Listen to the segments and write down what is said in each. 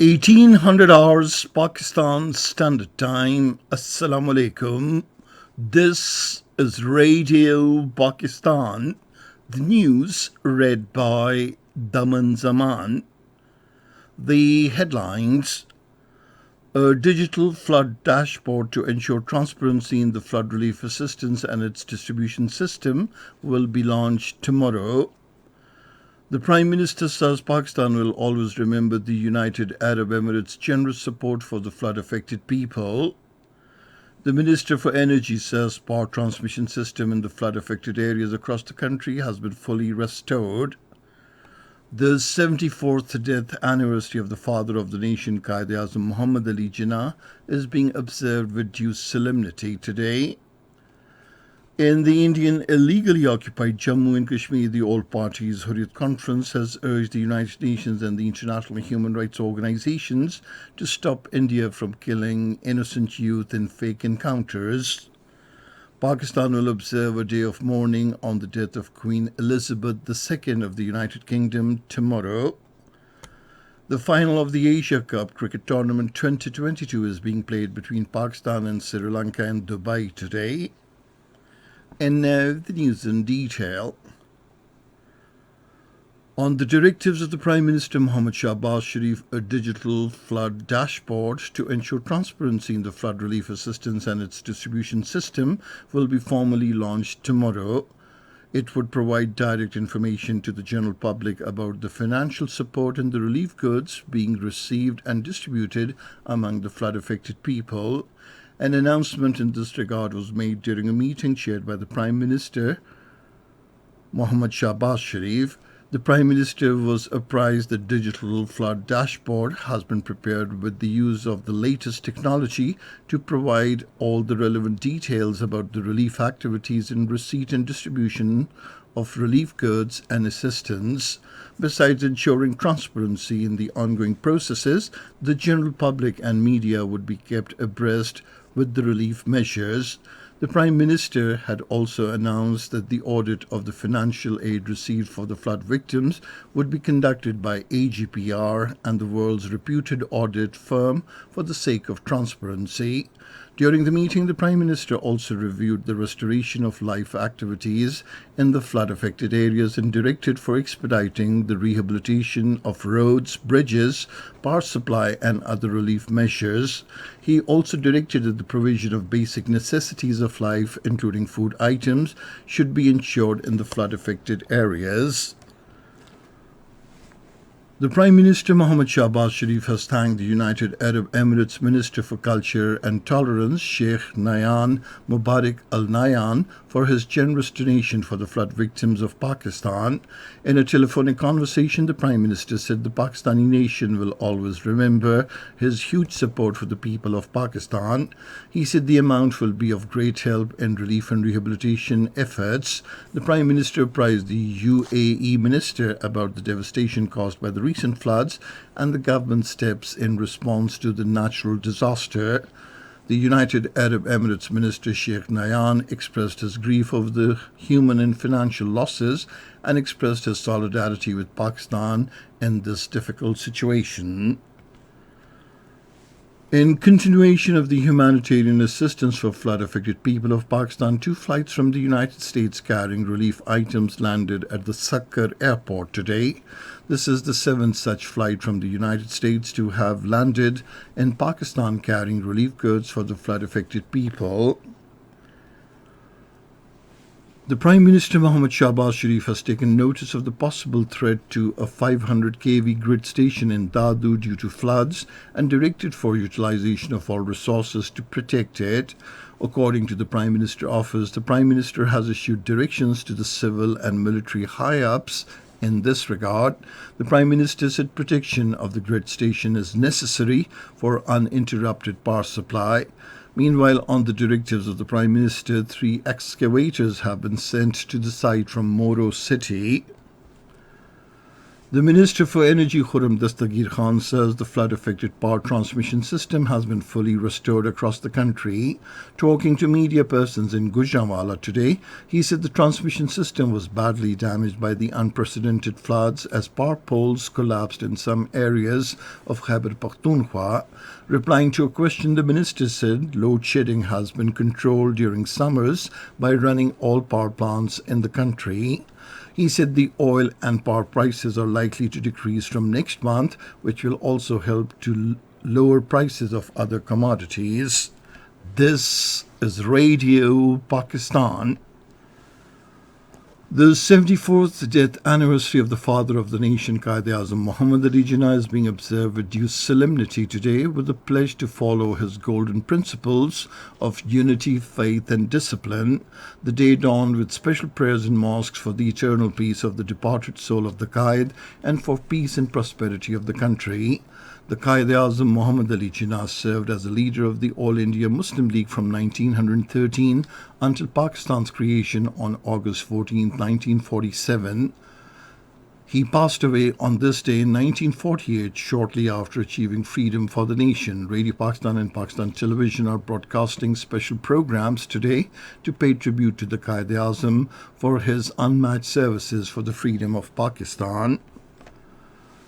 1800 hours Pakistan Standard Time. Assalamu alaikum. This is Radio Pakistan. The news read by Daman Zaman. The headlines: a digital flood dashboard to ensure transparency in the flood relief assistance and its distribution system will be launched tomorrow. The Prime Minister says Pakistan will always remember the United Arab Emirates' generous support for the flood-affected people. The Minister for Energy says power transmission system in the flood-affected areas across the country has been fully restored. The 74th death anniversary of the father of the nation, Quaid-e-Azam Muhammad Ali Jinnah, is being observed with due solemnity today. In the Indian illegally occupied Jammu and Kashmir, the All Parties Hurriyat Conference has urged the United Nations and the international human rights organizations to stop India from killing innocent youth in fake encounters. Pakistan will observe a day of mourning on the death of Queen Elizabeth II of the United Kingdom tomorrow. The final of the Asia Cup Cricket Tournament 2022 is being played between Pakistan and Sri Lanka in Dubai today. And now the news in detail. On the directives of the Prime Minister Mohammad Shahbaz Sharif, a digital flood dashboard to ensure transparency in the flood relief assistance and its distribution system will be formally launched tomorrow. It would provide direct information to the general public about the financial support and the relief goods being received and distributed among the flood-affected people. An announcement in this regard was made during a meeting chaired by the Prime Minister, Mohammad Shahbaz Sharif. The Prime Minister was apprised that digital flood dashboard has been prepared with the use of the latest technology to provide all the relevant details about the relief activities in receipt and distribution of relief goods and assistance. Besides ensuring transparency in the ongoing processes, the general public and media would be kept abreast with the relief measures. The Prime Minister had also announced that the audit of the financial aid received for the flood victims would be conducted by AGPR and the world's reputed audit firm for the sake of transparency. During the meeting, the Prime Minister also reviewed the restoration of life activities in the flood-affected areas and directed for expediting the rehabilitation of roads, bridges, power supply and other relief measures. He also directed that the provision of basic necessities of life, including food items, should be ensured in the flood-affected areas. The Prime Minister Mohammad Shahbaz Sharif has thanked the United Arab Emirates Minister for Culture and Tolerance, Sheikh Nayan Mubarak Al Nayan, for his generous donation for the flood victims of Pakistan. In a telephonic conversation, the Prime Minister said the Pakistani nation will always remember his huge support for the people of Pakistan. He said the amount will be of great help in relief and rehabilitation efforts. The Prime Minister apprised the UAE Minister about the devastation caused by the recent floods and the government's steps in response to the natural disaster. The United Arab Emirates Minister Sheikh Nayan expressed his grief over the human and financial losses and expressed his solidarity with Pakistan in this difficult situation. In continuation of the humanitarian assistance for flood-affected people of Pakistan, 2 flights from the United States carrying relief items landed at the Sakkar airport today. This is the 7th such flight from the United States to have landed in Pakistan carrying relief goods for the flood-affected people. The Prime Minister Mohammad Shahbaz Sharif has taken notice of the possible threat to a 500 kV grid station in Dadu due to floods and directed for utilization of all resources to protect it. According to the Prime Minister office, the Prime Minister has issued directions to the civil and military high-ups in this regard. The Prime Minister said protection of the grid station is necessary for uninterrupted power supply. Meanwhile, on the directives of the Prime Minister, 3 excavators have been sent to the site from Moro City. The Minister for Energy Khurram Dastagir Khan says the flood-affected power transmission system has been fully restored across the country. Talking to media persons in Gujranwala today, he said the transmission system was badly damaged by the unprecedented floods as power poles collapsed in some areas of Khyber Pakhtunkhwa. Replying to a question, the minister said load shedding has been controlled during summers by running all power plants in the country. He said the oil and power prices are likely to decrease from next month, which will also help to lower prices of other commodities. This is Radio Pakistan. The 74th death anniversary of the father of the nation, Quaid-e-Azam Muhammad Ali Jinnah, is being observed with due solemnity today with the pledge to follow his golden principles of unity, faith and discipline. The day dawned with special prayers in mosques for the eternal peace of the departed soul of the Qaid and for peace and prosperity of the country. The Quaid-e-Azam Muhammad Ali Jinnah served as a leader of the All India Muslim League from 1913 until Pakistan's creation on August 14, 1947. He passed away on this day in 1948, shortly after achieving freedom for the nation. Radio Pakistan and Pakistan Television are broadcasting special programs today to pay tribute to the Quaid-e-Azam for his unmatched services for the freedom of Pakistan.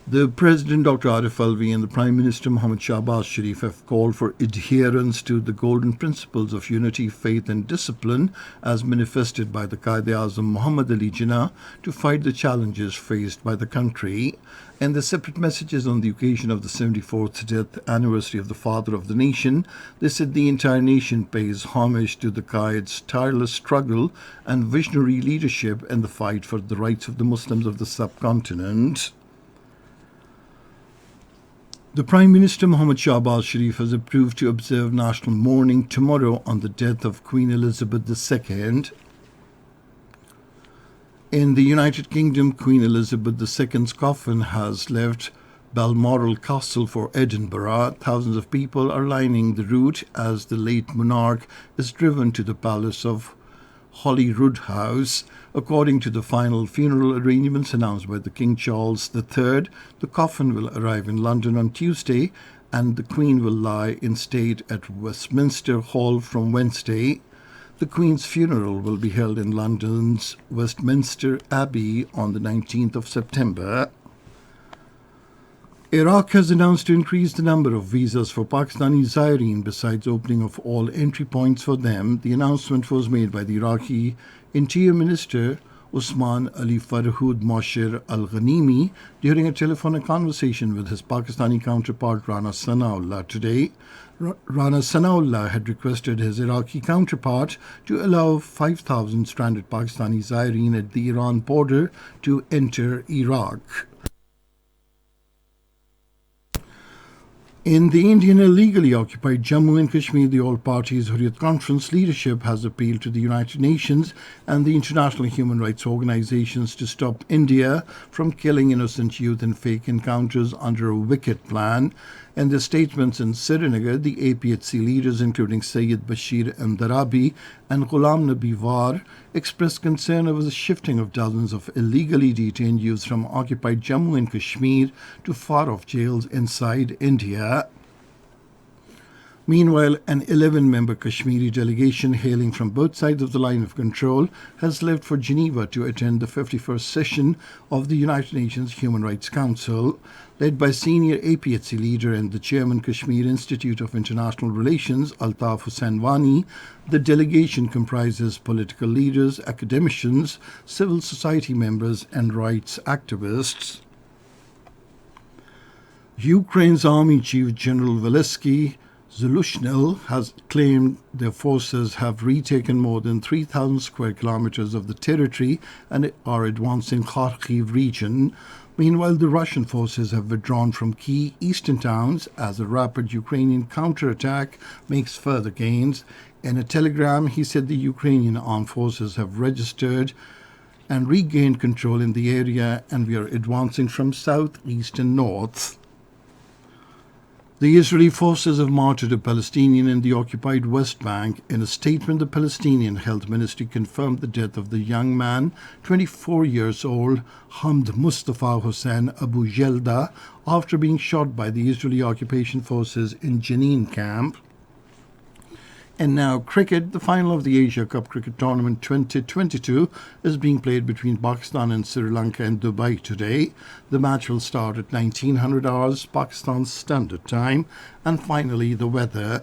The President Dr. Arif Alvi and the Prime Minister Muhammad Shahbaz Sharif have called for adherence to the golden principles of unity, faith and discipline as manifested by the Quaid-e-Azam Muhammad Ali Jinnah to fight the challenges faced by the country. In their separate messages on the occasion of the 74th death anniversary of the father of the nation, they said the entire nation pays homage to the Qaid's tireless struggle and visionary leadership in the fight for the rights of the Muslims of the subcontinent. The Prime Minister Muhammad Shahbaz Sharif has approved to observe national mourning tomorrow on the death of Queen Elizabeth II. In the United Kingdom, Queen Elizabeth II's coffin has left Balmoral Castle for Edinburgh. Thousands of people are lining the route as the late monarch is driven to the palace of Holyrood House. According to the final funeral arrangements announced by the King Charles III, the coffin will arrive in London on Tuesday and the Queen will lie in state at Westminster Hall from Wednesday. The Queen's funeral will be held in London's Westminster Abbey on the 19th of September. Iraq has announced to increase the number of visas for Pakistani Zaireen besides opening of all entry points for them. The announcement was made by the Iraqi Interior Minister Usman Ali Farhud Moshir Al-Ghanimi during a telephonic conversation with his Pakistani counterpart Rana Sanaullah today. Rana Sanaullah had requested his Iraqi counterpart to allow 5,000 stranded Pakistani Zaireen at the Iran border to enter Iraq. In the Indian illegally occupied Jammu and Kashmir, the All Parties Hurriyat Conference leadership has appealed to the United Nations and the international human rights organizations to stop India from killing innocent youth in fake encounters under a wicked plan. In their statements in Srinagar, the APHC leaders, including Sayyid Bashir Andarabi and Ghulam Nabi War, expressed concern over the shifting of dozens of illegally detained youths from occupied Jammu and Kashmir to far-off jails inside India. Meanwhile, an 11-member Kashmiri delegation hailing from both sides of the line of control has left for Geneva to attend the 51st session of the United Nations Human Rights Council. Led by senior APHC leader and the chairman Kashmir Institute of International Relations, Altaf Hussain Wani, the delegation comprises political leaders, academicians, civil society members and rights activists. Ukraine's Army Chief General Valesky Zaluzhnil has claimed their forces have retaken more than 3,000 square kilometers of the territory and are advancing Kharkiv region. Meanwhile, the Russian forces have withdrawn from key eastern towns as a rapid Ukrainian counterattack makes further gains. In a telegram, he said the Ukrainian armed forces have registered and regained control in the area and we are advancing from south, east and north. The Israeli forces have martyred a Palestinian in the occupied West Bank. In a statement, the Palestinian Health Ministry confirmed the death of the young man, 24 years old, Hamd Mustafa Hussein Abu Jelda, after being shot by the Israeli occupation forces in Jenin camp. And now cricket, the final of the Asia Cup Cricket Tournament 2022 is being played between Pakistan and Sri Lanka in Dubai today. The match will start at 1900 hours Pakistan Standard Time. And finally, the weather.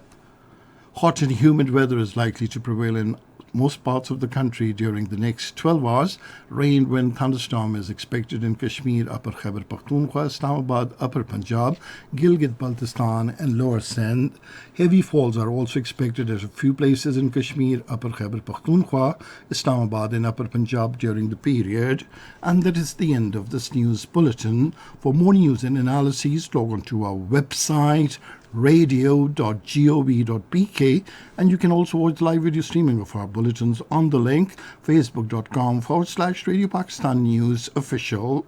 Hot and humid weather is likely to prevail in most parts of the country during the next 12 hours. Rain, wind, thunderstorm is expected in Kashmir, Upper Khyber Pakhtunkhwa, Islamabad, Upper Punjab, Gilgit-Baltistan and Lower Sindh. Heavy falls are also expected at a few places in Kashmir, Upper Khyber Pakhtunkhwa, Islamabad and Upper Punjab during the period. And that is the end of this news bulletin. For more news and analyses, log on to our website radio.gov.pk, and you can also watch live video streaming of our bulletins on the link facebook.com/Radio Pakistan News Official.